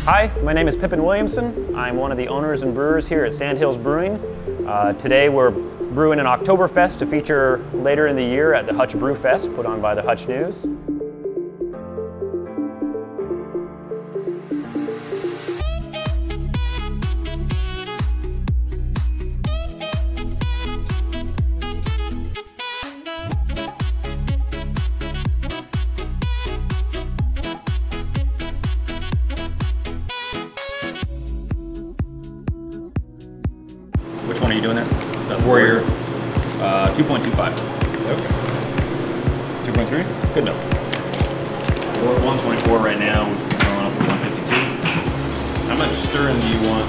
Hi, my name is Pippin Williamson. I'm one of the owners and brewers here at Sand Hills Brewing. Today we're brewing an Oktoberfest to feature later in the year at the Brewfest put on by the Hutch News. Which one are you doing there? The Warrior 2.25. Okay. 2.3? Good enough. We're at 124 right now. We're going up to 152. How much stirring do you want?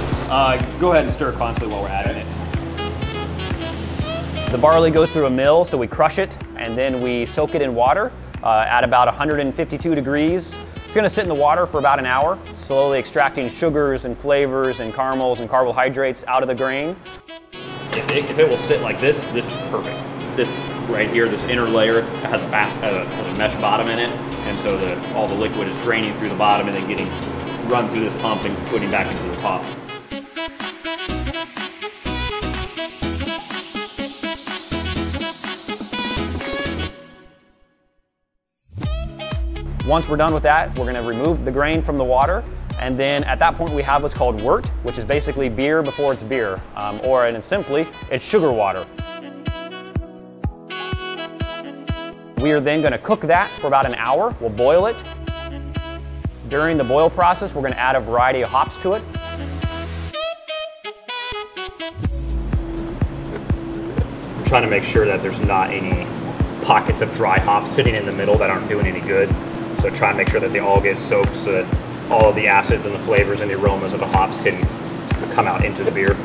Go ahead and stir constantly while we're adding it. The barley goes through a mill, so we crush it and then we soak it in water at about 152 degrees. It's going to sit in the water for about an hour, slowly extracting sugars and flavors and caramels and carbohydrates out of the grain. If it will sit like this, this is perfect. This right here, this inner layer, has a mesh bottom in it, and so all the liquid is draining through the bottom and then getting run through this pump and putting back into the top. Once we're done with that, we're going to remove the grain from the water, and then at that point we have what's called wort, which is basically beer before it's beer, and simply, it's sugar water. We are then going to cook that for about an hour. We'll boil it. During the boil process, we're going to add a variety of hops to it. I'm trying to make sure that there's not any pockets of dry hops sitting in the middle that aren't doing any good. So try and make sure that they all get soaked so that all of the acids and the flavors and the aromas of the hops can come out into the beer.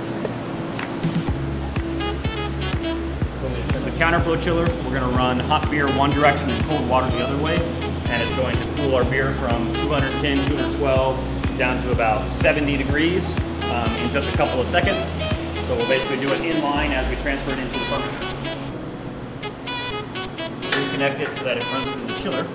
This is a counterflow chiller. We're going to run hot beer one direction and cold water the other way. And it's going to cool our beer from 210, 212 down to about 70 degrees in just a couple of seconds. So we'll basically do it in line as we transfer it into the fermenter. Reconnect it so that it runs through the chiller.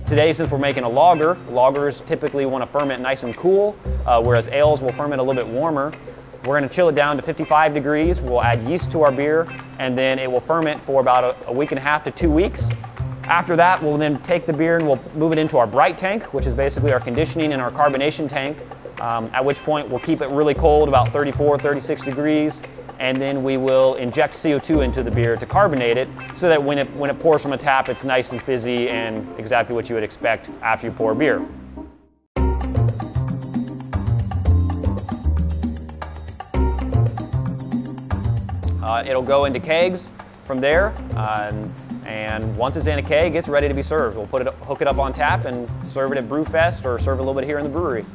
Today, since we're making a lager, lagers typically want to ferment nice and cool, whereas ales will ferment a little bit warmer. We're going to chill it down to 55 degrees. We'll add yeast to our beer, and then it will ferment for about a week and a half to 2 weeks. After that, we'll then take the beer and we'll move it into our bright tank, which is basically our conditioning and our carbonation tank, at which point we'll keep it really cold, about 34, 36 degrees, and then we will inject CO2 into the beer to carbonate it so that when it pours from a tap, it's nice and fizzy and exactly what you would expect after you pour beer. It'll go into kegs from there, and once it's in a keg, it's ready to be served. We'll hook it up on tap and serve it at Brewfest or serve it a little bit here in the brewery.